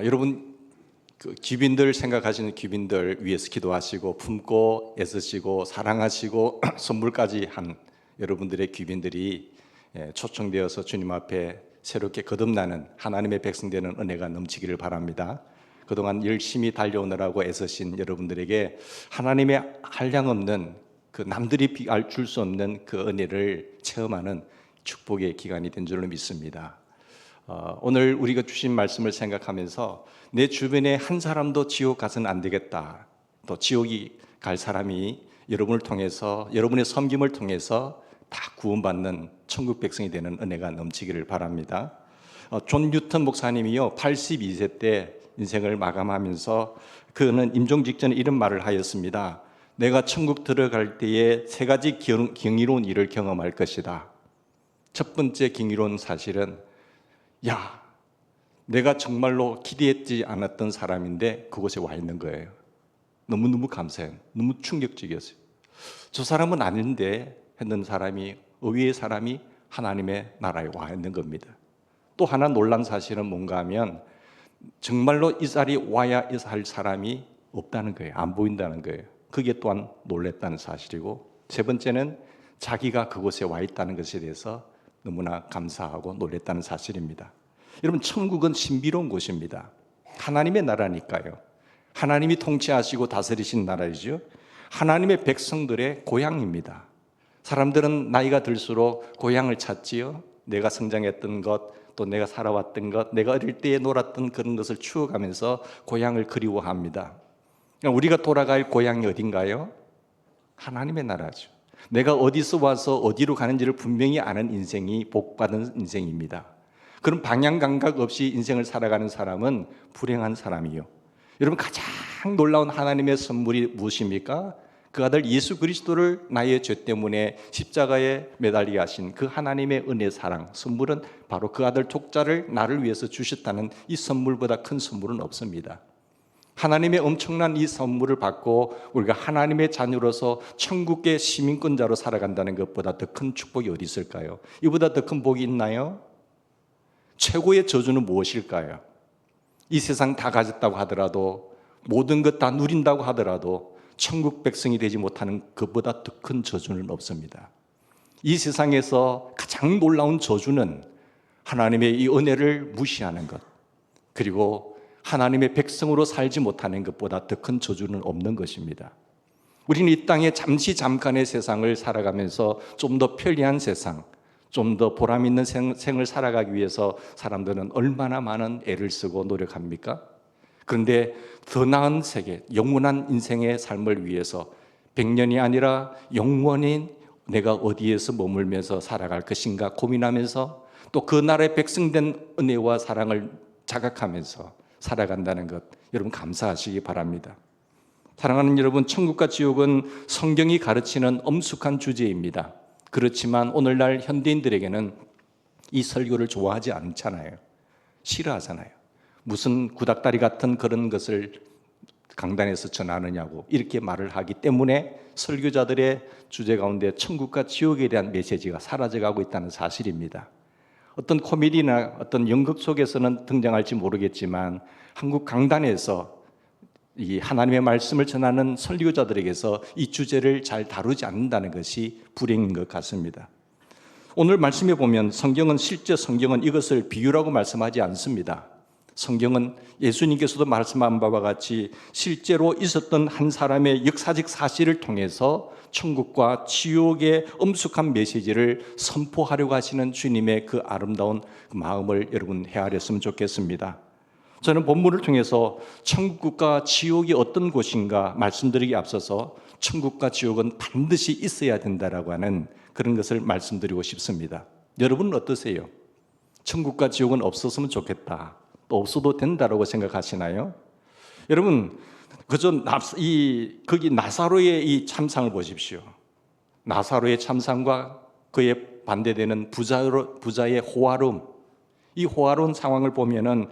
여러분 귀빈들 생각하시는 귀빈들 위해서 기도하시고 품고 애쓰시고 사랑하시고 선물까지 한 여러분들의 귀빈들이 초청되어서 주님 앞에 새롭게 거듭나는 하나님의 백성 되는 은혜가 넘치기를 바랍니다. 그동안 열심히 달려오느라고 애쓰신 여러분들에게 하나님의 한량없는 그 남들이 줄 수 없는 그 은혜를 체험하는 축복의 기간이 된 줄로 믿습니다. 오늘 우리가 주신 말씀을 생각하면서 내 주변에 한 사람도 지옥 가서는 안 되겠다, 또 지옥이 갈 사람이 여러분을 통해서, 여러분의 섬김을 통해서 다 구원받는 천국 백성이 되는 은혜가 넘치기를 바랍니다. 존 뉴턴 목사님이요 82세 때 인생을 마감하면서 그는 임종 직전에 이런 말을 하였습니다. 내가 천국 들어갈 때에 세 가지 경이로운 일을 경험할 것이다. 첫 번째 경이로운 사실은 내가 정말로 기대했지 않았던 사람인데 그곳에 와 있는 거예요. 너무너무 감사해요. 너무 충격적이었어요. 저 사람은 아닌데 했는 사람이, 의외의 사람이 하나님의 나라에 와 있는 겁니다. 또 하나 놀란 사실은 뭔가 하면 정말로 이 자리에 와야 할 사람이 없다는 거예요. 안 보인다는 거예요. 그게 또한 놀랬다는 사실이고, 세 번째는 자기가 그곳에 와 있다는 것에 대해서 너무나 감사하고 놀랬다는 사실입니다. 여러분, 천국은 신비로운 곳입니다. 하나님의 나라니까요. 하나님이 통치하시고 다스리신 나라이죠. 하나님의 백성들의 고향입니다. 사람들은 나이가 들수록 고향을 찾지요. 내가 성장했던 것, 또 내가 살아왔던 것, 내가 어릴 때에 놀았던 그런 것을 추억하면서 고향을 그리워합니다. 우리가 돌아갈 고향이 어딘가요? 하나님의 나라죠. 내가 어디서 와서 어디로 가는지를 분명히 아는 인생이 복받은 인생입니다. 그런 방향 감각 없이 인생을 살아가는 사람은 불행한 사람이요. 여러분, 가장 놀라운 하나님의 선물이 무엇입니까? 그 아들 예수 그리스도를 나의 죄 때문에 십자가에 매달리게 하신 그 하나님의 은혜, 사랑, 선물은 바로 그 아들 독자를 나를 위해서 주셨다는 이 선물보다 큰 선물은 없습니다. 하나님의 엄청난 이 선물을 받고 우리가 하나님의 자녀로서 천국의 시민권자로 살아간다는 것보다 더 큰 축복이 어디 있을까요? 이보다 더 큰 복이 있나요? 최고의 저주는 무엇일까요? 이 세상 다 가졌다고 하더라도, 모든 것 다 누린다고 하더라도 천국 백성이 되지 못하는 것보다 더 큰 저주는 없습니다. 이 세상에서 가장 놀라운 저주는 하나님의 이 은혜를 무시하는 것, 그리고 하나님의 백성으로 살지 못하는 것보다 더 큰 저주는 없는 것입니다. 우리는 이 땅에 잠깐의 세상을 살아가면서 좀 더 편리한 세상, 좀 더 보람 있는 생을 살아가기 위해서 사람들은 얼마나 많은 애를 쓰고 노력합니까? 그런데 더 나은 세계, 영원한 인생의 삶을 위해서 100년이 아니라 영원히 내가 어디에서 머물면서 살아갈 것인가 고민하면서, 또 그 나라의 백성된 은혜와 사랑을 자각하면서 살아간다는 것, 여러분 감사하시기 바랍니다. 사랑하는 여러분, 천국과 지옥은 성경이 가르치는 엄숙한 주제입니다. 그렇지만 오늘날 현대인들에게는 이 설교를 좋아하지 않잖아요. 싫어하잖아요. 무슨 구닥다리 같은 그런 것을 강단에서 전하느냐고 이렇게 말을 하기 때문에 설교자들의 주제 가운데 천국과 지옥에 대한 메시지가 사라져가고 있다는 사실입니다. 어떤 코미디나 어떤 연극 속에서는 등장할지 모르겠지만 한국 강단에서 이 하나님의 말씀을 전하는 설교자들에게서 이 주제를 잘 다루지 않는다는 것이 불행인 것 같습니다. 오늘 말씀에 보면 실제 성경은 이것을 비유라고 말씀하지 않습니다. 성경은 예수님께서도 말씀한 바와 같이 실제로 있었던 한 사람의 역사적 사실을 통해서 천국과 지옥의 엄숙한 메시지를 선포하려고 하시는 주님의 그 아름다운 마음을 여러분 헤아렸으면 좋겠습니다. 저는 본문을 통해서 천국과 지옥이 어떤 곳인가 말씀드리기 앞서서 천국과 지옥은 반드시 있어야 된다라고 하는 그런 것을 말씀드리고 싶습니다. 여러분은 어떠세요? 천국과 지옥은 없었으면 좋겠다, 또 없어도 된다라고 생각하시나요? 여러분, 그저 거기 나사로의 이 참상을 보십시오. 나사로의 참상과 그에 반대되는 부자의 호화로움, 이 호화로운 상황을 보면은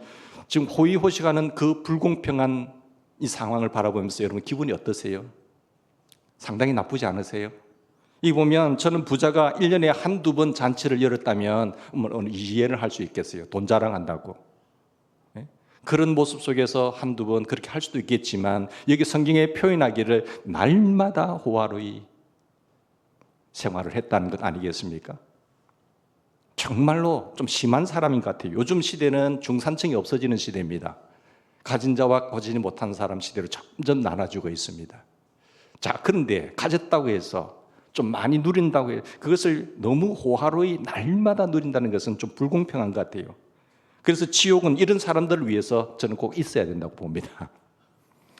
지금 호의호식하는 그 불공평한 이 상황을 바라보면서 여러분 기분이 어떠세요? 상당히 나쁘지 않으세요? 이 보면 저는 부자가 1년에 한두 번 잔치를 열었다면 이해를 할 수 있겠어요. 돈 자랑한다고. 그런 모습 속에서 한두 번 그렇게 할 수도 있겠지만 여기 성경에 표현하기를 날마다 호화로이 생활을 했다는 것 아니겠습니까? 정말로 좀 심한 사람인 것 같아요. 요즘 시대는 중산층이 없어지는 시대입니다. 가진 자와 가지지 못한 사람 시대로 점점 나눠지고 있습니다. 자, 그런데 가졌다고 해서 좀 많이 누린다고 해서 그것을 너무 호화로이 날마다 누린다는 것은 좀 불공평한 것 같아요. 그래서 지옥은 이런 사람들을 위해서 저는 꼭 있어야 된다고 봅니다.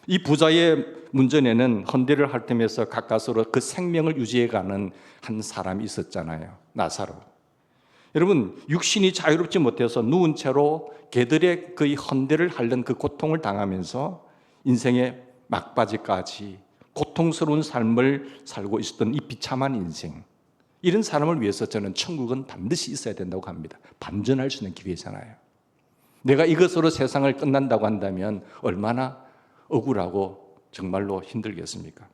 이 부자의 문전에는 헌대를 핥으면서 가까스로 그 생명을 유지해가는 한 사람이 있었잖아요. 나사로. 여러분, 육신이 자유롭지 못해서 누운 채로 개들의 그 헌대를 핥는 그 고통을 당하면서 인생의 막바지까지 고통스러운 삶을 살고 있었던 이 비참한 인생, 이런 사람을 위해서 저는 천국은 반드시 있어야 된다고 합니다. 반전할 수 있는 기회잖아요. 내가 이것으로 세상을 끝난다고 한다면 얼마나 억울하고 정말로 힘들겠습니까?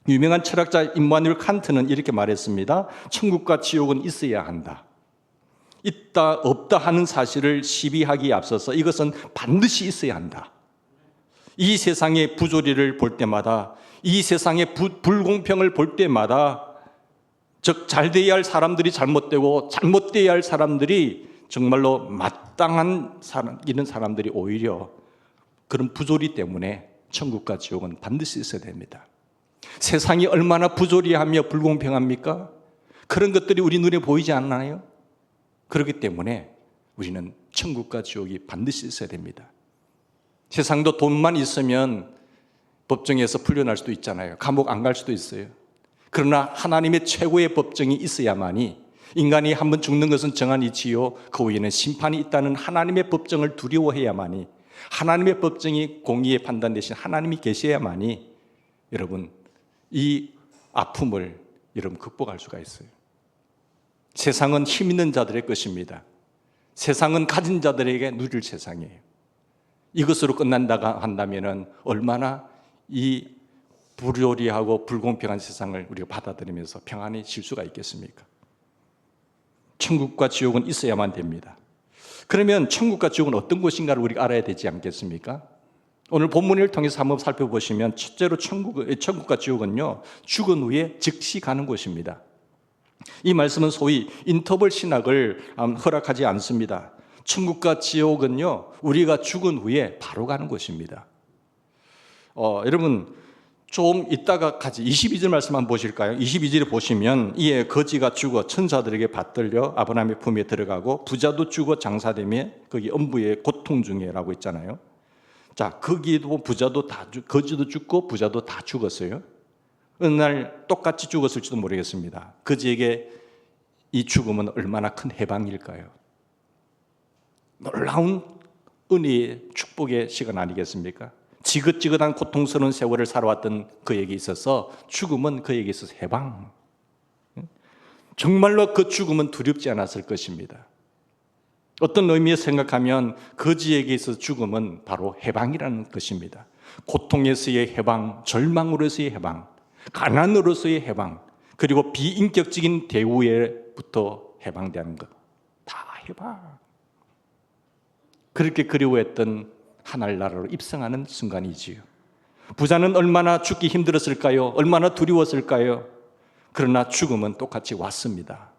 유명한 철학자 임마누엘 칸트는 이렇게 말했습니다. 천국과 지옥은 있어야 한다. 있다 없다 하는 사실을 시비하기에 앞서서 이것은 반드시 있어야 한다. 이 세상의 부조리를 볼 때마다, 이 세상의 불공평을 볼 때마다, 즉 잘되어야 할 사람들이 잘못되고 잘못되어야 할 사람들이 정말로 마땅한 사람, 이런 사람들이 오히려 그런 부조리 때문에 천국과 지옥은 반드시 있어야 됩니다. 세상이 얼마나 부조리하며 불공평합니까? 그런 것들이 우리 눈에 보이지 않나요? 그렇기 때문에 우리는 천국과 지옥이 반드시 있어야 됩니다. 세상도 돈만 있으면 법정에서 풀려날 수도 있잖아요. 감옥 안 갈 수도 있어요. 그러나 하나님의 최고의 법정이 있어야만이, 인간이 한번 죽는 것은 정한 이치요 그 후에는 심판이 있다는 하나님의 법정을 두려워해야만이, 하나님의 법정이 공의의 판단 대신 하나님이 계셔야만이 여러분 이 아픔을 여러분 극복할 수가 있어요. 세상은 힘 있는 자들의 것입니다. 세상은 가진 자들에게 누릴 세상이에요. 이것으로 끝난다고 한다면 얼마나 이 불효리하고 불공평한 세상을 우리가 받아들이면서 평안히 질 수가 있겠습니까? 천국과 지옥은 있어야만 됩니다. 그러면 천국과 지옥은 어떤 곳인가를 우리가 알아야 되지 않겠습니까? 오늘 본문을 통해서 한번 살펴보시면 첫째로 천국과 지옥은요, 죽은 후에 즉시 가는 곳입니다. 이 말씀은 소위 인터벌 신학을 허락하지 않습니다. 천국과 지옥은요, 우리가 죽은 후에 바로 가는 곳입니다. 여러분 좀 이따가 같이 22절 말씀 한번 보실까요? 22절에 보시면 이에 거지가 죽어 천사들에게 받들려 아브라함의 품에 들어가고 부자도 죽어 장사되며 거기 엄부의 고통 중에라고 있잖아요. 자, 거기도 부자도 거지도 죽고 부자도 다 죽었어요. 어느 날 똑같이 죽었을지도 모르겠습니다. 거지에게 이 죽음은 얼마나 큰 해방일까요? 놀라운 은혜의 축복의 시간 아니겠습니까? 지긋지긋한 고통스러운 세월을 살아왔던 그에게 있어서 죽음은 그에게 있어서 해방. 정말로 그 죽음은 두렵지 않았을 것입니다. 어떤 의미에서 생각하면 거지에게 있어서 죽음은 바로 해방이라는 것입니다. 고통에서의 해방, 절망으로서의 해방, 가난으로서의 해방, 그리고 비인격적인 대우에부터 해방되는 것, 다 해방. 그렇게 그리워했던 하늘나라로 입성하는 순간이지요. 부자는 얼마나 죽기 힘들었을까요? 얼마나 두려웠을까요? 그러나 죽음은 똑같이 왔습니다.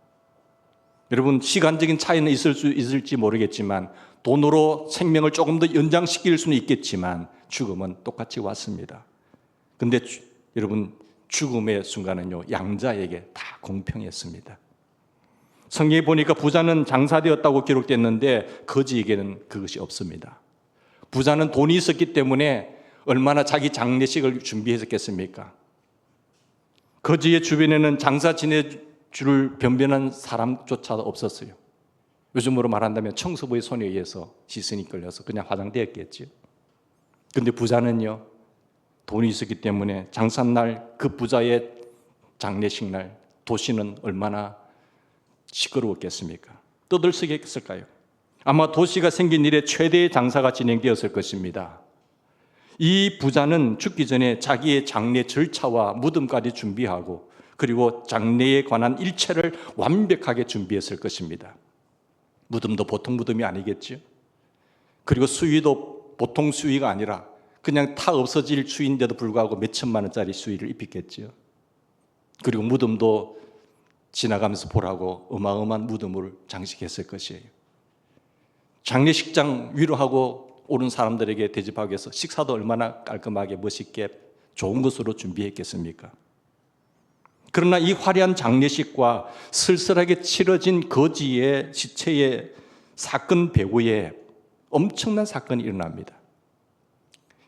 여러분, 시간적인 차이는 있을지 모르겠지만 돈으로 생명을 조금 더 연장시킬 수는 있겠지만 죽음은 똑같이 왔습니다. 그런데 여러분, 죽음의 순간은요, 양자에게 다 공평했습니다. 성경에 보니까 부자는 장사되었다고 기록됐는데 거지에게는 그것이 없습니다. 부자는 돈이 있었기 때문에 얼마나 자기 장례식을 준비했겠습니까? 거지의 주변에는 장사 지내줄 변변한 사람조차 없었어요. 요즘으로 말한다면 청소부의 손에 의해서 시선이 끌려서 그냥 화장되었겠죠. 그런데 부자는요, 돈이 있었기 때문에 장사날 그 부자의 장례식 날 도시는 얼마나 시끄러웠겠습니까? 떠들썩했을까요? 아마 도시가 생긴 이래 최대의 장사가 진행되었을 것입니다. 이 부자는 죽기 전에 자기의 장례 절차와 무덤까지 준비하고 그리고 장례에 관한 일체를 완벽하게 준비했을 것입니다. 무덤도 보통 무덤이 아니겠죠. 그리고 수위도 보통 수위가 아니라 그냥 타 없어질 수위인데도 불구하고 몇 천만 원짜리 수위를 입혔겠죠. 그리고 무덤도 지나가면서 보라고 어마어마한 무덤을 장식했을 것이에요. 장례식장 위로하고 오는 사람들에게 대접하기 위해서 식사도 얼마나 깔끔하게 멋있게 좋은 것으로 준비했겠습니까? 그러나 이 화려한 장례식과 쓸쓸하게 치러진 거지의 시체의 사건 배후에 엄청난 사건이 일어납니다.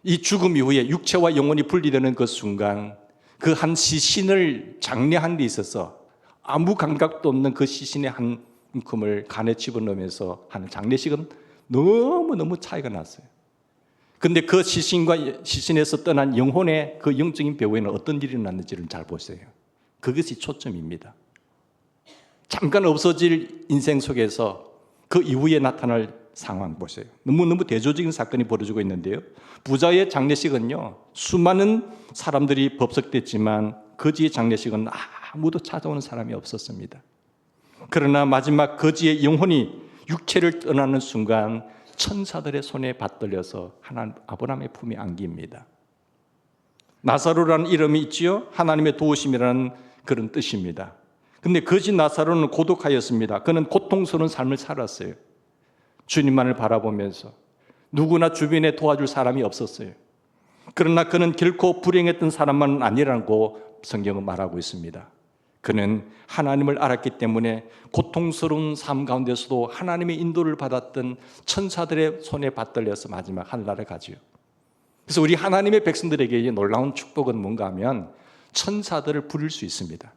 이 죽음 이후에 육체와 영혼이 분리되는 그 순간 그 한 시신을 장례한 데 있어서 아무 감각도 없는 그 시신의 한 움큼을 간에 집어넣으면서 하는 장례식은 너무너무 차이가 났어요. 그런데 그 시신에서 떠난 영혼의 그 영적인 배후에는 어떤 일이 일어났는지를 잘 보세요. 그것이 초점입니다. 잠깐 없어질 인생 속에서 그 이후에 나타날 상황 보세요. 너무너무 대조적인 사건이 벌어지고 있는데요. 부자의 장례식은요, 수많은 사람들이 법석됐지만 거지의 장례식은 아무도 찾아오는 사람이 없었습니다. 그러나 마지막 거지의 영혼이 육체를 떠나는 순간 천사들의 손에 받들려서 하나님 아브라함의 품에 안깁니다. 나사로라는 이름이 있지요. 하나님의 도우심이라는 그런 뜻입니다. 근데 거지 나사로는 고독하였습니다. 그는 고통스러운 삶을 살았어요. 주님만을 바라보면서 누구나 주변에 도와줄 사람이 없었어요. 그러나 그는 결코 불행했던 사람만은 아니라고 성경은 말하고 있습니다. 그는 하나님을 알았기 때문에 고통스러운 삶 가운데서도 하나님의 인도를 받았던 천사들의 손에 받들려서 마지막 하늘나라에 가지요. 그래서 우리 하나님의 백성들에게 놀라운 축복은 뭔가 하면 천사들을 부릴 수 있습니다.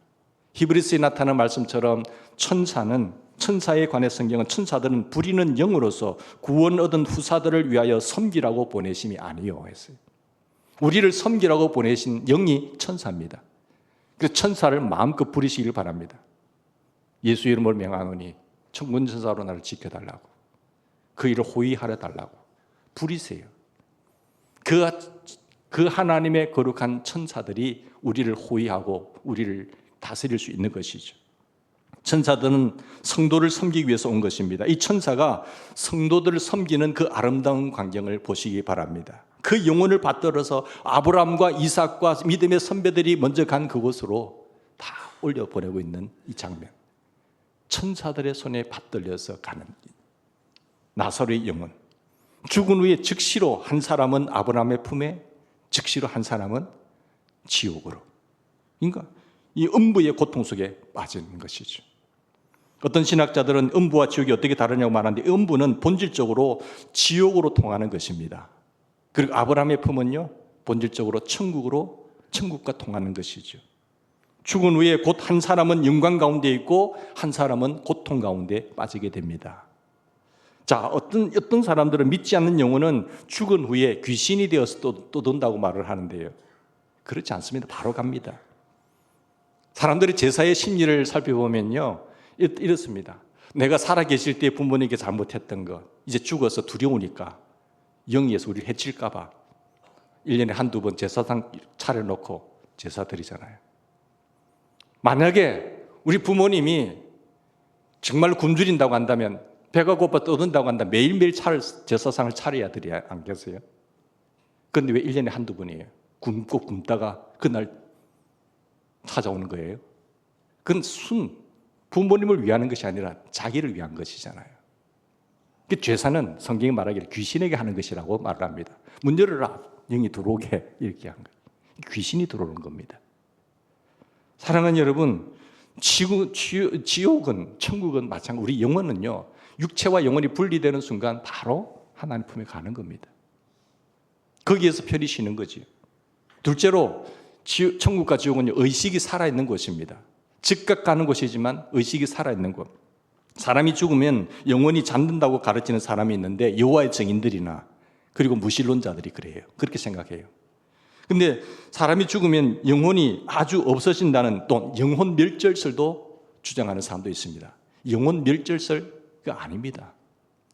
히브리서에 나타난 말씀처럼 천사에 관해 성경은 천사들은 부리는 영으로서 구원 얻은 후사들을 위하여 섬기라고 보내심이 아니요 했어요. 우리를 섬기라고 보내신 영이 천사입니다. 그래서 천사를 마음껏 부리시길 바랍니다. 예수 이름으로 명하노니 천군 천사로 나를 지켜달라고, 그 일을 호위하려 달라고 부리세요. 그 하나님의 거룩한 천사들이 우리를 호위하고 우리를 다스릴 수 있는 것이죠. 천사들은 성도를 섬기기 위해서 온 것입니다. 이 천사가 성도들을 섬기는 그 아름다운 광경을 보시기 바랍니다. 그 영혼을 받들어서 아브라함과 이삭과 믿음의 선배들이 먼저 간 그곳으로 다 올려보내고 있는 이 장면. 천사들의 손에 받들려서 가는 나사로의 영혼. 죽은 후에 즉시로 한 사람은 아브라함의 품에, 즉시로 한 사람은 지옥으로. 그러니까 이 음부의 고통 속에 빠진 것이죠. 어떤 신학자들은 음부와 지옥이 어떻게 다르냐고 말하는데, 음부는 본질적으로 지옥으로 통하는 것입니다. 그리고 아브라함의 품은요, 본질적으로 천국과 통하는 것이죠. 죽은 후에 곧 한 사람은 영광 가운데 있고 한 사람은 고통 가운데 빠지게 됩니다. 자, 어떤 사람들은 믿지 않는 영혼은 죽은 후에 귀신이 되어서 또 돈다고 말을 하는데요. 그렇지 않습니다. 바로 갑니다. 사람들이 제사의 심리를 살펴보면요, 이렇습니다. 내가 살아계실 때 부모님께 잘못했던 것, 이제 죽어서 두려우니까 영이에서 우리를 해칠까 봐 1년에 한두 번 제사상 차려놓고 제사 드리잖아요. 만약에 우리 부모님이 정말 굶주린다고 한다면, 배가 고파 떠든다고 한다면 매일매일 제사상을 차려야 드려야 안 계세요? 그런데 왜 1년에 한두 번이에요? 굶다가 그날 찾아오는 거예요. 그건 부모님을 위하는 것이 아니라 자기를 위한 것이잖아요. 제사는 성경이 말하기를 귀신에게 하는 것이라고 말을 합니다. 문 열어라, 영이 들어오게, 이렇게 한 거예요. 귀신이 들어오는 겁니다. 사랑하는 여러분, 지옥은, 천국은 마찬가지. 우리 영혼은요, 육체와 영혼이 분리되는 순간 바로 하나님 품에 가는 겁니다. 거기에서 편히 쉬는 거지요. 둘째로 천국과 지옥은 의식이 살아있는 곳입니다. 즉각 가는 곳이지만 의식이 살아있는 곳. 사람이 죽으면 영원히 잠든다고 가르치는 사람이 있는데, 여호와의 증인들이나 그리고 무신론자들이 그래요. 그렇게 생각해요. 근데 사람이 죽으면 영혼이 아주 없어진다는, 또 영혼 멸절설도 주장하는 사람도 있습니다. 영혼 멸절설가 아닙니다.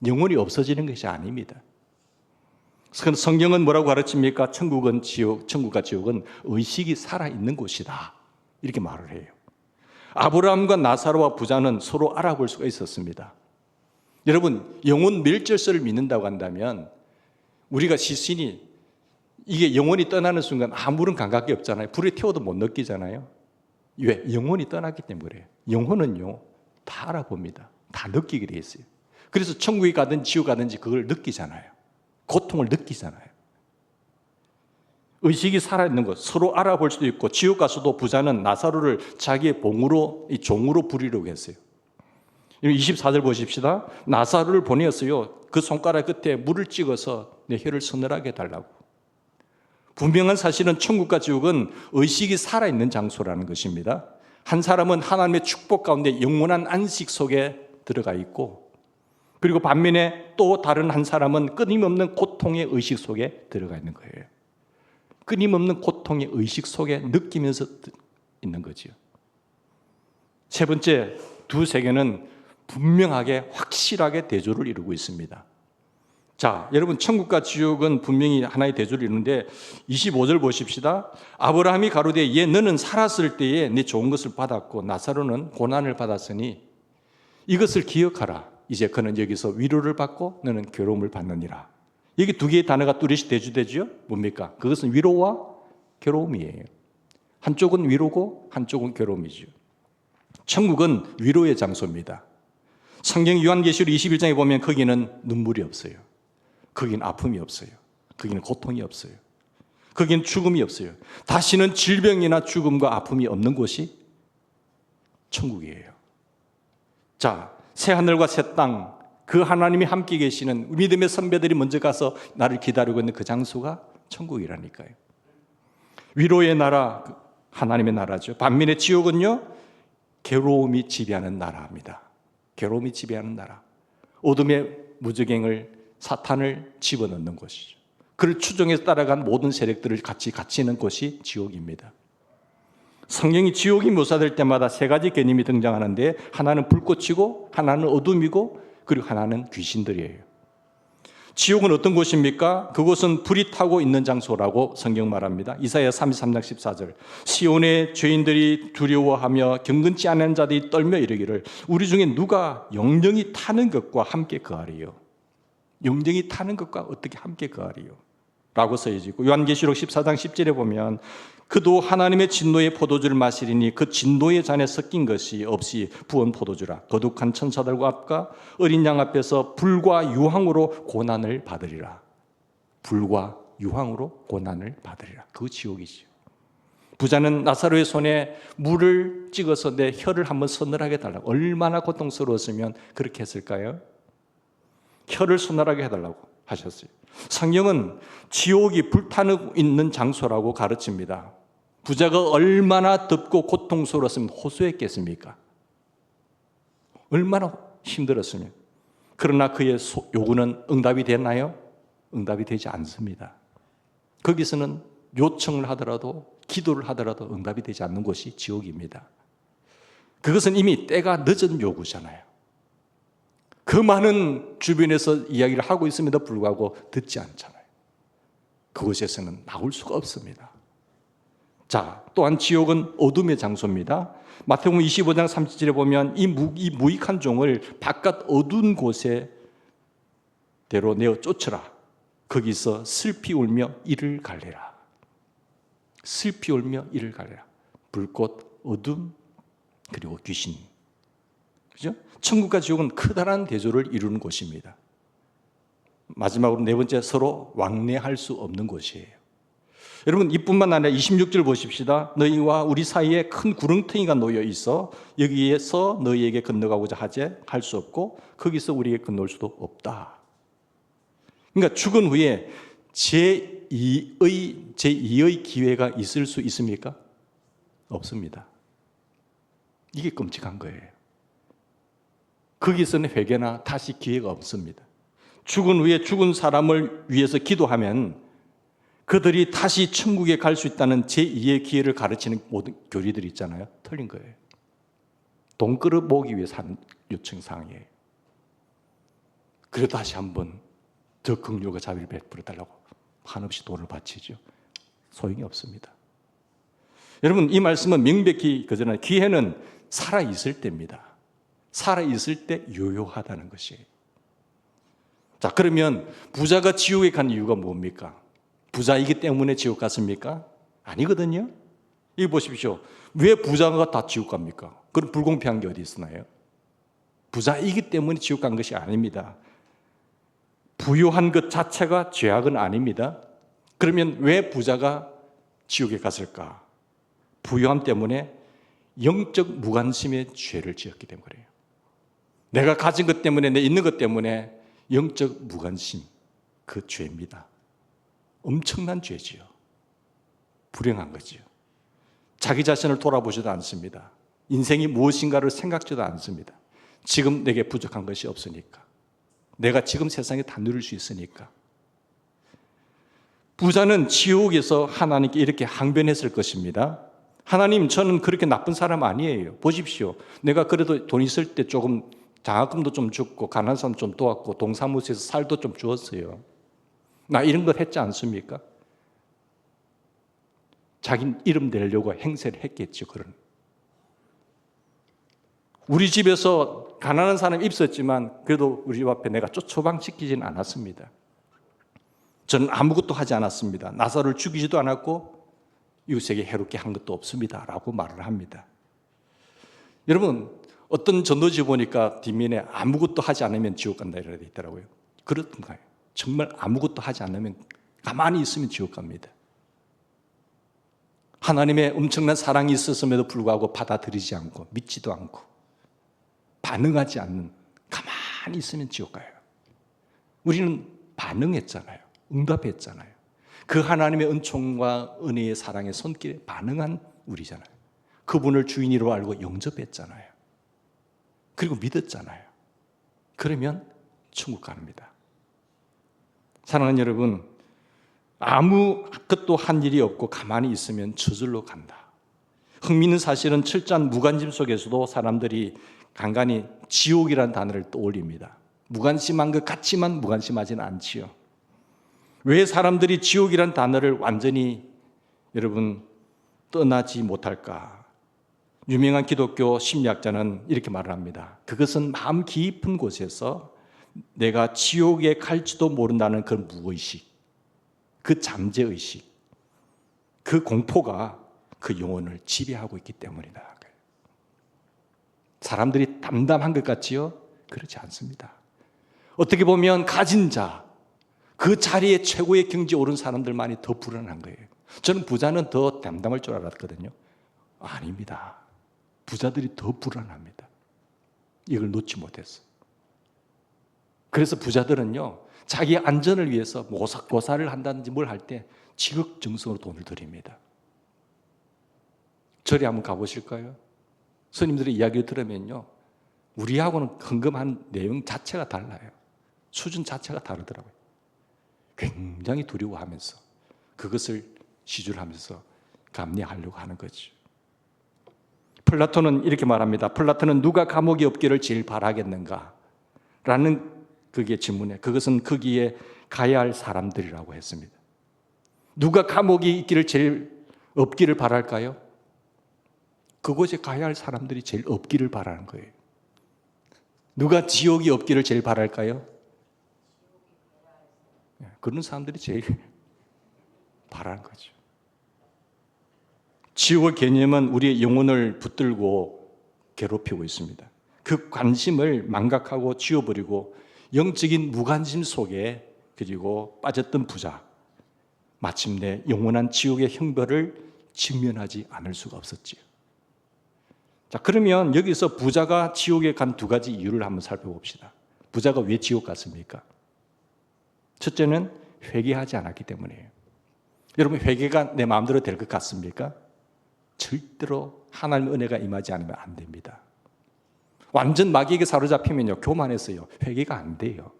영혼이 없어지는 것이 아닙니다. 성경은 뭐라고 가르칩니까? 천국과 지옥은 의식이 살아있는 곳이다, 이렇게 말을 해요. 아브라함과 나사로와 부자는 서로 알아볼 수가 있었습니다. 여러분, 영혼 멸절설을 믿는다고 한다면 우리가 시신이 이게 영혼이 떠나는 순간 아무런 감각이 없잖아요. 불에 태워도 못 느끼잖아요. 왜? 영혼이 떠났기 때문에. 영혼은요, 다 알아봅니다. 다 느끼게 돼 있어요. 그래서 천국에 가든 지옥 가든지 그걸 느끼잖아요. 고통을 느끼잖아요. 의식이 살아있는 것, 서로 알아볼 수도 있고, 지옥 가서도 부자는 나사로를 자기의 봉으로, 이 종으로 부리려고 했어요. 24절 보십시다. 나사로를 보내었어요. 그 손가락 끝에 물을 찍어서 내 혀를 서늘하게 해달라고. 분명한 사실은 천국과 지옥은 의식이 살아있는 장소라는 것입니다. 한 사람은 하나님의 축복 가운데 영원한 안식 속에 들어가 있고, 그리고 반면에 또 다른 한 사람은 끊임없는 고통의 의식 속에 들어가 있는 거예요. 끊임없는 고통의 의식 속에 느끼면서 있는 거죠. 세 번째, 두 세계는 분명하게 확실하게 대조를 이루고 있습니다. 자, 여러분, 천국과 지옥은 분명히 하나의 대조를 이루는데 25절 보십시다. 아브라함이 가로되 얘 너는 살았을 때에 네 좋은 것을 받았고 나사로는 고난을 받았으니 이것을 기억하라. 이제 그는 여기서 위로를 받고 너는 괴로움을 받느니라. 여기 두 개의 단어가 뚜렷이 대조되죠. 뭡니까? 그것은 위로와 괴로움이에요. 한쪽은 위로고 한쪽은 괴로움이죠. 천국은 위로의 장소입니다. 성경 요한계시록 21장에 보면 거기는 눈물이 없어요. 거기는 아픔이 없어요. 거기는 고통이 없어요. 거기는 죽음이 없어요. 다시는 질병이나 죽음과 아픔이 없는 곳이 천국이에요. 자, 새 하늘과 새 땅, 그 하나님이 함께 계시는 믿음의 선배들이 먼저 가서 나를 기다리고 있는 그 장소가 천국이라니까요. 위로의 나라, 하나님의 나라죠. 반면에 지옥은요, 괴로움이 지배하는 나라입니다. 괴로움이 지배하는 나라. 어둠의 무저갱을, 사탄을 집어넣는 곳이죠. 그를 추종해서 따라간 모든 세력들을 같이 갇히는 곳이 지옥입니다. 성경이 지옥이 묘사될 때마다 세 가지 개념이 등장하는데 하나는 불꽃이고 하나는 어둠이고 그리고 하나는 귀신들이에요. 지옥은 어떤 곳입니까? 그곳은 불이 타고 있는 장소라고 성경 말합니다. 이사야 33장 14절. 시온의 죄인들이 두려워하며 경건치 않은 자들이 떨며 이르기를 우리 중에 누가 영정이 타는 것과 함께 거하리요. 영정이 타는 것과 어떻게 함께 거하리요? 라고 써있고 요한계시록 14장 10절에 보면 그도 하나님의 진노의 포도주를 마시리니 그 진노의 잔에 섞인 것이 없이 부은 포도주라. 거룩한 천사들과 앞과 어린 양 앞에서 불과 유황으로 고난을 받으리라. 불과 유황으로 고난을 받으리라. 그 지옥이지요. 부자는 나사로의 손에 물을 찍어서 내 혀를 한번 서늘하게 해달라고. 얼마나 고통스러웠으면 그렇게 했을까요? 혀를 서늘하게 해달라고 하셨어요. 성경은 지옥이 불타고 있는 장소라고 가르칩니다. 부자가 얼마나 덥고 고통스러웠으면 호소했겠습니까? 얼마나 힘들었으면. 그러나 그의 요구는 응답이 됐나요? 응답이 되지 않습니다. 거기서는 요청을 하더라도 기도를 하더라도 응답이 되지 않는 곳이 지옥입니다. 그것은 이미 때가 늦은 요구잖아요. 그 많은 주변에서 이야기를 하고 있음에도 불구하고 듣지 않잖아요. 그곳에서는 나올 수가 없습니다. 자, 또한 지옥은 어둠의 장소입니다. 마태복음 25장 30절에 보면 이 무익한 종을 바깥 어두운 곳에 대로 내어 쫓으라. 거기서 슬피 울며 이를 갈래라. 슬피 울며 이를 갈래라. 불꽃, 어둠, 그리고 귀신. 그죠? 천국과 지옥은 커다란 대조를 이루는 곳입니다. 마지막으로 네 번째, 서로 왕래할 수 없는 곳이에요. 여러분, 이뿐만 아니라 26절 보십시다. 너희와 우리 사이에 큰 구렁텅이가 놓여 있어 여기에서 너희에게 건너가고자 하지 할 수 없고 거기서 우리에게 건널 수도 없다. 그러니까 죽은 후에 제2의 기회가 있을 수 있습니까? 없습니다. 이게 끔찍한 거예요. 거기서는 회개나 다시 기회가 없습니다. 죽은 후에 죽은 사람을 위해서 기도하면 그들이 다시 천국에 갈 수 있다는 제2의 기회를 가르치는 모든 교리들이 있잖아요. 틀린 거예요. 돈 끌어모으기 위해서 하는 요청사항이에요. 그래도 다시 한번 더 긍휼과 자비를 베풀어 달라고 한없이 돈을 바치죠. 소용이 없습니다. 여러분, 이 말씀은 명백히 그전에 기회는 살아있을 때입니다. 살아있을 때 유효하다는 것이에요. 자, 그러면 부자가 지옥에 간 이유가 뭡니까? 부자이기 때문에 지옥 갔습니까? 아니거든요. 이거 보십시오. 왜 부자가 다 지옥 갑니까? 그럼 불공평한 게 어디 있나요? 부자이기 때문에 지옥 간 것이 아닙니다. 부유한 것 자체가 죄악은 아닙니다. 그러면 왜 부자가 지옥에 갔을까? 부유함 때문에 영적 무관심의 죄를 지었기 때문이에요. 내가 가진 것 때문에, 내 있는 것 때문에 영적 무관심, 그 죄입니다. 엄청난 죄지요. 불행한 거지요. 자기 자신을 돌아보지도 않습니다. 인생이 무엇인가를 생각지도 않습니다. 지금 내게 부족한 것이 없으니까. 내가 지금 세상에 다 누릴 수 있으니까. 부자는 지옥에서 하나님께 이렇게 항변했을 것입니다. 하나님, 저는 그렇게 나쁜 사람 아니에요. 보십시오. 내가 그래도 돈 있을 때 조금 장학금도 좀 줬고 가난한 사람 좀 도왔고 동사무소에서 살도 좀 주었어요. 나 이런 것 했지 않습니까? 자기 이름 내려고 행세를 했겠죠. 그런. 우리 집에서 가난한 사람이 있었지만 그래도 우리 집 앞에 내가 처방시키지는 않았습니다. 저는 아무것도 하지 않았습니다. 나사로를 죽이지도 않았고 이웃에게 해롭게 한 것도 없습니다 라고 말을 합니다. 여러분, 어떤 전도지 보니까 뒷면에 아무것도 하지 않으면 지옥 간다 이렇게 돼 있더라고요. 그렇던가요? 정말 아무것도 하지 않으면, 가만히 있으면 지옥 갑니다. 하나님의 엄청난 사랑이 있었음에도 불구하고 받아들이지 않고 믿지도 않고 반응하지 않는, 가만히 있으면 지옥 가요. 우리는 반응했잖아요. 응답했잖아요. 그 하나님의 은총과 은혜의 사랑의 손길에 반응한 우리잖아요. 그분을 주인으로 알고 영접했잖아요. 그리고 믿었잖아요. 그러면 천국 갑니다. 사랑하는 여러분, 아무것도 한 일이 없고 가만히 있으면 저절로 간다. 흥미있는 사실은 철저한 무관심 속에서도 사람들이 간간히 지옥이라는 단어를 떠올립니다. 무관심한 것 같지만 무관심하지는 않지요. 왜 사람들이 지옥이라는 단어를 완전히 여러분 떠나지 못할까? 유명한 기독교 심리학자는 이렇게 말을 합니다. 그것은 마음 깊은 곳에서 내가 지옥에 갈지도 모른다는 그 무의식, 그 잠재의식, 그 공포가 그 영혼을 지배하고 있기 때문이다. 사람들이 담담한 것 같지요? 그렇지 않습니다. 어떻게 보면 가진 자, 그 자리에 최고의 경지에 오른 사람들만이 더 불안한 거예요. 저는 부자는 더 담담할 줄 알았거든요. 아닙니다. 부자들이 더 불안합니다. 이걸 놓지 못했어. 그래서 부자들은요, 자기 안전을 위해서 고사를 한다든지 뭘 할 때 지극정성으로 돈을 들입니다. 절에 한번 가보실까요? 스님들의 이야기를 들으면요, 우리하고는 헌금한 내용 자체가 달라요. 수준 자체가 다르더라고요. 굉장히 두려워하면서 그것을 시줄하면서 감내하려고 하는 거죠. 플라톤은 이렇게 말합니다. 플라톤은 누가 감옥이 없기를 제일 바라겠는가? 라는 그게 질문에, 그것은 거기에 가야 할 사람들이라고 했습니다. 누가 감옥이 있기를 제일 없기를 바랄까요? 그곳에 가야 할 사람들이 제일 없기를 바라는 거예요. 누가 지옥이 없기를 제일 바랄까요? 그런 사람들이 제일 바라는 거죠. 지옥의 개념은 우리의 영혼을 붙들고 괴롭히고 있습니다. 그 관심을 망각하고 지워버리고 영적인 무관심 속에 그리고 빠졌던 부자, 마침내 영원한 지옥의 형벌을 직면하지 않을 수가 없었지요. 자, 그러면 여기서 부자가 지옥에 간 두 가지 이유를 한번 살펴봅시다. 부자가 왜 지옥 갔습니까? 첫째는 회개하지 않았기 때문이에요. 여러분, 회개가 내 마음대로 될 것 같습니까? 절대로 하나님의 은혜가 임하지 않으면 안 됩니다. 완전 마귀에게 사로잡히면요, 교만해서요, 회개가 안 돼요.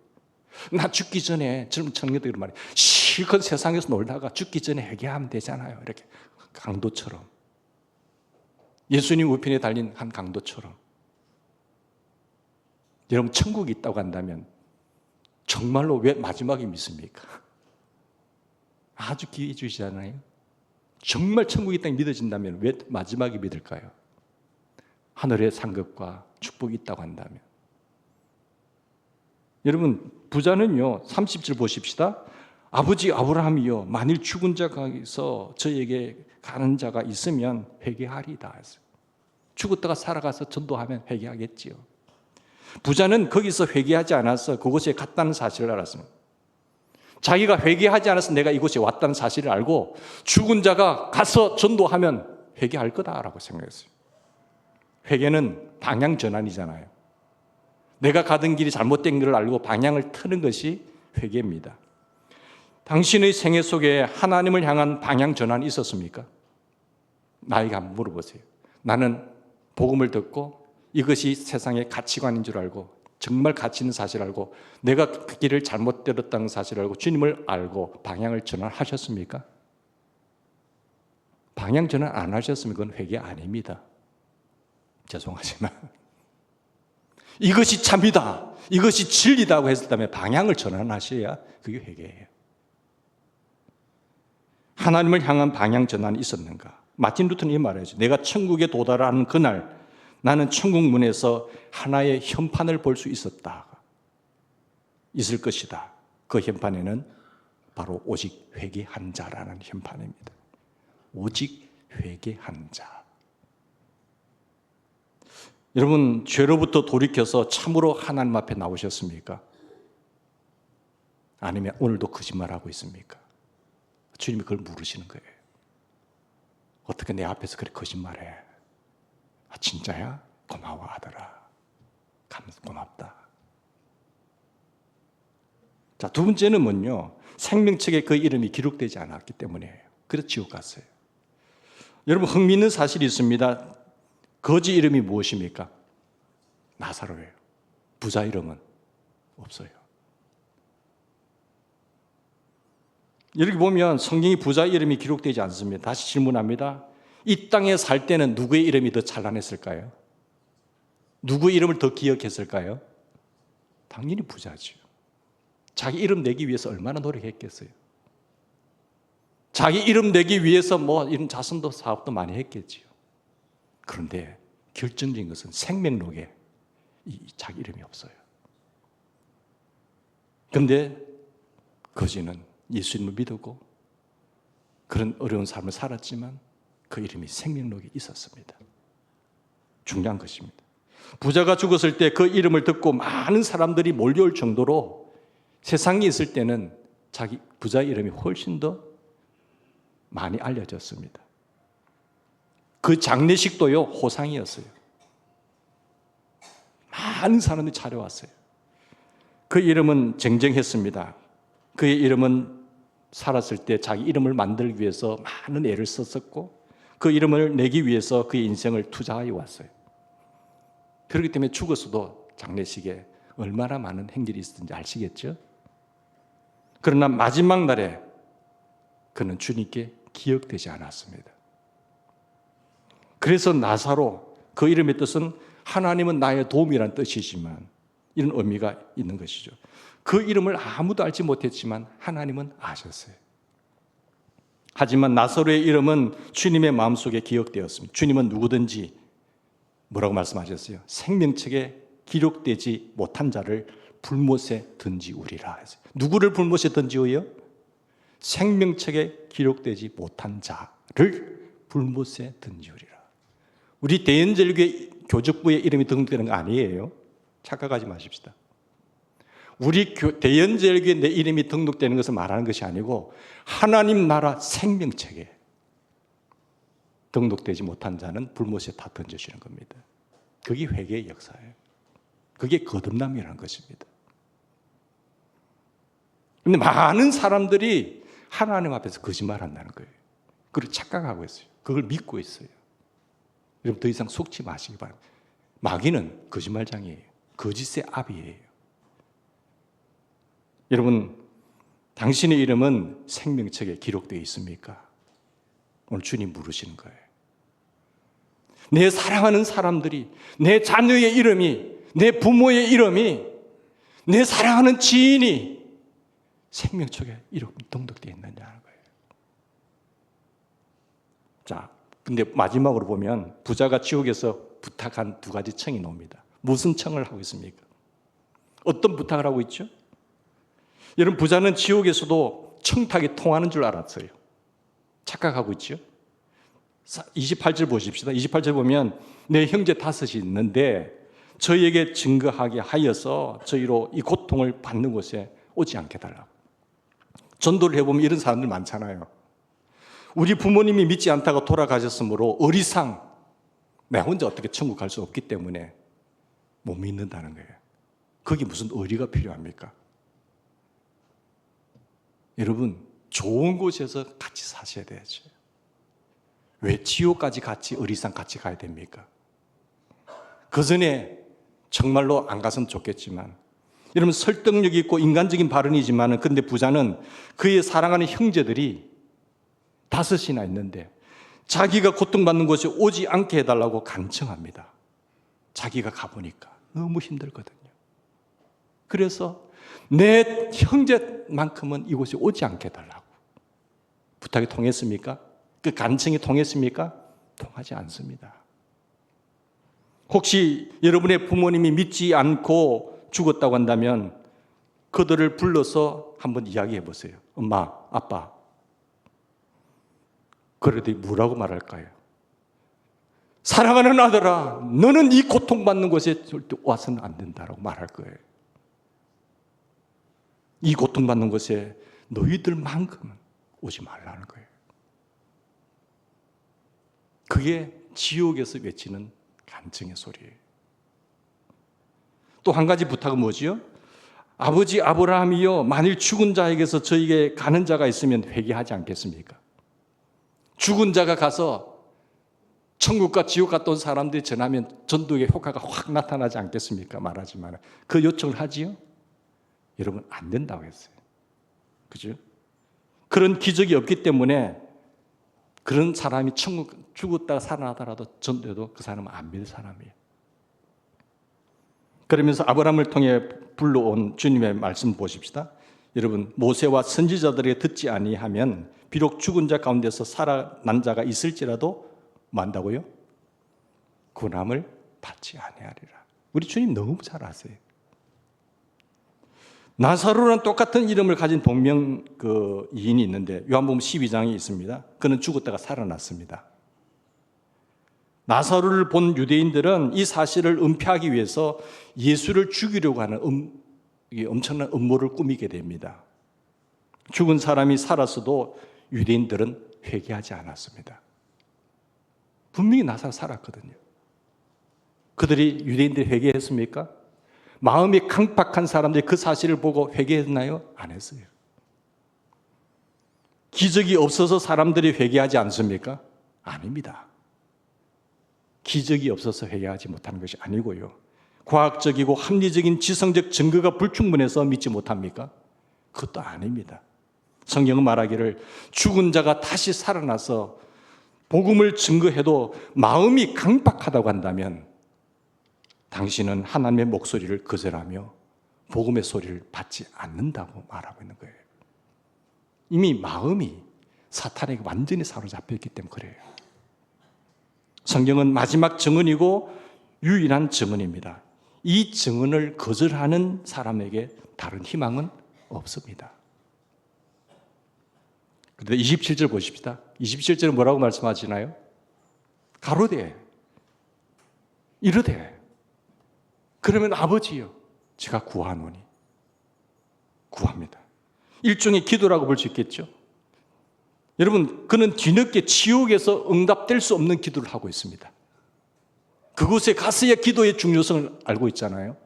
나 죽기 전에, 젊은 청년들이 말해요, 실컷 세상에서 놀다가 죽기 전에 회개하면 되잖아요. 이렇게 강도처럼, 예수님 우편에 달린 한 강도처럼. 여러분, 천국이 있다고 한다면 정말로 왜 마지막에 믿습니까? 아주 기회 주시잖아요. 정말 천국이 있다고 믿어진다면 왜 마지막에 믿을까요? 하늘의 상급과 축복이 있다고 한다면. 여러분, 부자는요, 30절 보십시다. 아버지 아브라함이요, 만일 죽은 자가서 저에게 가는 자가 있으면 회개하리다. 죽었다가 살아가서 전도하면 회개하겠지요. 부자는 거기서 회개하지 않아서 그곳에 갔다는 사실을 알았습니다. 자기가 회개하지 않아서 내가 이곳에 왔다는 사실을 알고 죽은 자가 가서 전도하면 회개할 거다라고 생각했어요. 회개는 방향 전환이잖아요. 내가 가던 길이 잘못된 길을 알고 방향을 트는 것이 회개입니다. 당신의 생애 속에 하나님을 향한 방향 전환이 있었습니까? 나에게 한번 물어보세요. 나는 복음을 듣고 이것이 세상의 가치관인 줄 알고 정말 가치 있는 사실을 알고 내가 그 길을 잘못 들었다는 사실을 알고 주님을 알고 방향을 전환하셨습니까? 방향 전환 안 하셨으면 그건 회개 아닙니다. 죄송하지만 이것이 참이다, 이것이 진리다고 했다면 방향을 전환하셔야 그게 회개예요. 하나님을 향한 방향 전환이 있었는가? 마틴 루터는 이 말이죠. 내가 천국에 도달하는 그날 나는 천국 문에서 하나의 현판을 볼 수 있을 것이다. 그 현판에는 바로 오직 회개한 자라는 현판입니다. 오직 회개한 자. 여러분, 죄로부터 돌이켜서 참으로 하나님 앞에 나오셨습니까? 아니면 오늘도 거짓말하고 있습니까? 주님이 그걸 물으시는 거예요. 어떻게 내 앞에서 그렇게 거짓말해? 아, 진짜야? 고마워 아들아. 고맙다. 자, 두 번째는 뭐요? 생명책에 그 이름이 기록되지 않았기 때문이에요. 그래서 지옥 갔어요. 여러분, 흥미있는 사실이 있습니다. 거지 이름이 무엇입니까? 나사로예요. 부자 이름은 없어요. 여기 보면 성경이 부자 이름이 기록되지 않습니다. 다시 질문합니다. 이 땅에 살 때는 누구의 이름이 더 찬란했을까요? 누구의 이름을 더 기억했을까요? 당연히 부자죠. 자기 이름 내기 위해서 얼마나 노력했겠어요? 자기 이름 내기 위해서 이런 자선도 사업도 많이 했겠지요. 그런데 결정적인 것은 생명록에 자기 이름이 없어요. 그런데 거지는 예수님을 믿었고 그런 어려운 삶을 살았지만 그 이름이 생명록에 있었습니다. 중요한 것입니다. 부자가 죽었을 때 그 이름을 듣고 많은 사람들이 몰려올 정도로 세상에 있을 때는 자기 부자 이름이 훨씬 더 많이 알려졌습니다. 그 장례식도요, 호상이었어요. 많은 사람들이 찾아왔어요. 그 이름은 쟁쟁했습니다. 그의 이름은 살았을 때 자기 이름을 만들기 위해서 많은 애를 썼었고 그 이름을 내기 위해서 그의 인생을 투자하여 왔어요. 그렇기 때문에 죽었어도 장례식에 얼마나 많은 행렬이 있었는지 아시겠죠? 그러나 마지막 날에 그는 주님께 기억되지 않았습니다. 그래서 나사로, 그 이름의 뜻은 하나님은 나의 도움이라는 뜻이지만 이런 의미가 있는 것이죠. 그 이름을 아무도 알지 못했지만 하나님은 아셨어요. 하지만 나사로의 이름은 주님의 마음속에 기억되었습니다. 주님은 누구든지 뭐라고 말씀하셨어요? 생명책에 기록되지 못한 자를 불못에 던지우리라 했어요. 누구를 불못에 던지우요? 생명책에 기록되지 못한 자를 불못에 던지우리라. 우리 대연절교회 교적부에 이름이 등록되는 거 아니에요. 착각하지 마십시다. 우리 대연절교회 내 이름이 등록되는 것을 말하는 것이 아니고 하나님 나라 생명책에 등록되지 못한 자는 불못에 다 던져주는 겁니다. 그게 회개의 역사예요. 그게 거듭남이라는 것입니다. 그런데 많은 사람들이 하나님 앞에서 거짓말한다는 거예요. 그걸 착각하고 있어요. 그걸 믿고 있어요. 여러분, 더 이상 속지 마시기 바랍니다. 마귀는 거짓말장이에요. 거짓의 아비예요. 여러분, 당신의 이름은 생명책에 기록되어 있습니까? 오늘 주님 물으시는 거예요. 내 사랑하는 사람들이, 내 자녀의 이름이, 내 부모의 이름이, 내 사랑하는 지인이 생명책에 이름 등록되어 있느냐는 거예요. 자, 근데 마지막으로 보면 부자가 지옥에서 부탁한 두 가지 청이 나옵니다. 무슨 청을 하고 있습니까? 어떤 부탁을 하고 있죠? 여러분, 부자는 지옥에서도 청탁이 통하는 줄 알았어요. 착각하고 있죠? 28절 보십시다. 28절 보면 내 형제 5이 있는데 저희에게 증거하게 하여서 저희로 이 고통을 받는 곳에 오지 않게 달라고. 전도를 해보면 이런 사람들 많잖아요. 우리 부모님이 믿지 않다가 돌아가셨으므로 어리상 내 혼자 어떻게 천국 갈 수 없기 때문에 못 믿는다는 거예요. 거기 무슨 의리가 필요합니까? 여러분, 좋은 곳에서 같이 사셔야 되죠. 왜 지옥까지 같이 의리상 같이 가야 됩니까? 그 전에 정말로 안 갔으면 좋겠지만, 여러분, 설득력 있고 인간적인 발언이지만, 근데 부자는 그의 사랑하는 형제들이 5이나 있는데 자기가 고통받는 곳에 오지 않게 해달라고 간청합니다. 자기가 가보니까 너무 힘들거든요. 그래서 내 형제만큼은 이곳에 오지 않게 해달라고. 부탁이 통했습니까? 그 간청이 통했습니까? 통하지 않습니다. 혹시 여러분의 부모님이 믿지 않고 죽었다고 한다면 그들을 불러서 한번 이야기해 보세요. 엄마, 아빠. 그래도 뭐라고 말할까요? 사랑하는 아들아, 너는 이 고통받는 곳에 절대 와서는 안 된다라고 말할 거예요. 이 고통받는 곳에 너희들만큼은 오지 말라는 거예요. 그게 지옥에서 외치는 간증의 소리예요. 또 한 가지 부탁은 뭐지요? 아버지 아브라함이여, 만일 죽은 자에게서 저에게 가는 자가 있으면 회개하지 않겠습니까? 죽은 자가 가서 천국과 지옥 갔다 온 사람들이 전하면 전도의 효과가 확 나타나지 않겠습니까? 말하지만 그 요청을 하지요? 여러분, 안 된다고 했어요. 그죠? 그런 기적이 없기 때문에 그런 사람이 천국 죽었다가 살아나더라도 전도해도 그 사람은 안 믿을 사람이에요. 그러면서 아브라함을 통해 불러온 주님의 말씀 보십시다. 여러분, 모세와 선지자들에게 듣지 아니하면 비록 죽은 자 가운데서 살아난 자가 있을지라도 뭐 한다고요? 구원함을 받지 아니하리라. 우리 주님 너무 잘 아세요. 나사로랑 똑같은 이름을 가진 동명 이인이 있는데 요한복음 12장에 있습니다. 그는 죽었다가 살아났습니다. 나사로를 본 유대인들은 이 사실을 은폐하기 위해서 예수를 죽이려고 하는 엄청난 음모를 꾸미게 됩니다. 죽은 사람이 살았어도 유대인들은 회개하지 않았습니다. 분명히 나사로 살았거든요. 그들이 유대인들이 회개했습니까? 마음이 강팍한 사람들이 그 사실을 보고 회개했나요? 안 했어요. 기적이 없어서 사람들이 회개하지 않습니까? 아닙니다. 기적이 없어서 회개하지 못하는 것이 아니고요. 과학적이고 합리적인 지성적 증거가 불충분해서 믿지 못합니까? 그것도 아닙니다. 성경은 말하기를 죽은 자가 다시 살아나서 복음을 증거해도 마음이 강박하다고 한다면 당신은 하나님의 목소리를 거절하며 복음의 소리를 받지 않는다고 말하고 있는 거예요. 이미 마음이 사탄에게 완전히 사로잡혀 있기 때문에 그래요. 성경은 마지막 증언이고 유일한 증언입니다. 이 증언을 거절하는 사람에게 다른 희망은 없습니다. 그런데 27절 보십시다. 27절은 뭐라고 말씀하시나요? 가로되 이르되 그러면 아버지요 제가 구하노니. 구합니다. 일종의 기도라고 볼 수 있겠죠. 여러분, 그는 뒤늦게 지옥에서 응답될 수 없는 기도를 하고 있습니다. 그곳에 갔어야 기도의 중요성을 알고 있잖아요.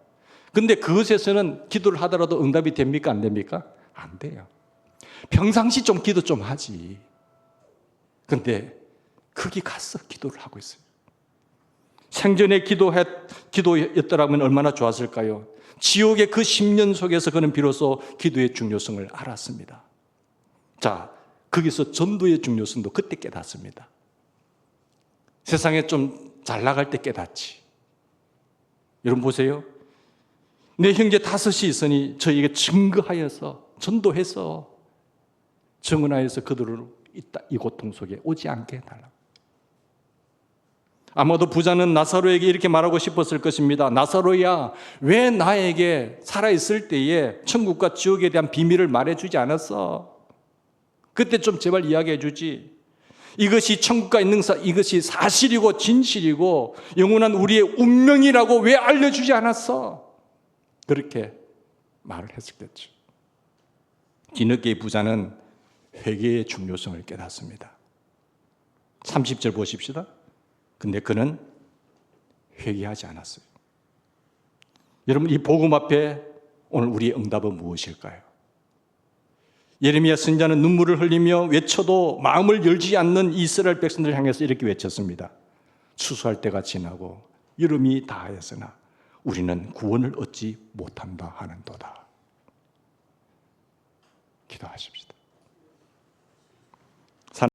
그런데 그곳에서는 기도를 하더라도 응답이 됩니까? 안 됩니까? 안 돼요. 평상시 좀 기도 좀 하지. 그런데 거기 가서 기도를 하고 있어요. 생전에 기도였더라면 얼마나 좋았을까요? 지옥의 그 10년 속에서 그는 비로소 기도의 중요성을 알았습니다. 자, 거기서 전도의 중요성도 그때 깨닫습니다. 세상에 좀 잘 나갈 때 깨닫지. 여러분 보세요. 내 형제 5이 있으니 저에게 증거하여서 전도해서 증언하여서 그들을 이 고통 속에 오지 않게 해달라고. 아마도 부자는 나사로에게 이렇게 말하고 싶었을 것입니다. 나사로야, 왜 나에게 살아있을 때에 천국과 지옥에 대한 비밀을 말해주지 않았어? 그때 좀 제발 이야기해 주지. 이것이 천국과 있는 이것이 사실이고 진실이고 영원한 우리의 운명이라고 왜 알려주지 않았어? 그렇게 말을 했을 때죠. 뒤늦게 부자는 회개의 중요성을 깨닫습니다. 30절 보십시다. 근데 그는 회개하지 않았어요. 여러분, 이 복음 앞에 오늘 우리의 응답은 무엇일까요? 예레미야 선지자는 눈물을 흘리며 외쳐도 마음을 열지 않는 이스라엘 백성들을 향해서 이렇게 외쳤습니다. 추수할 때가 지나고 여름이 다하였으나 우리는 구원을 얻지 못한다 하는도다. 기도하십시다.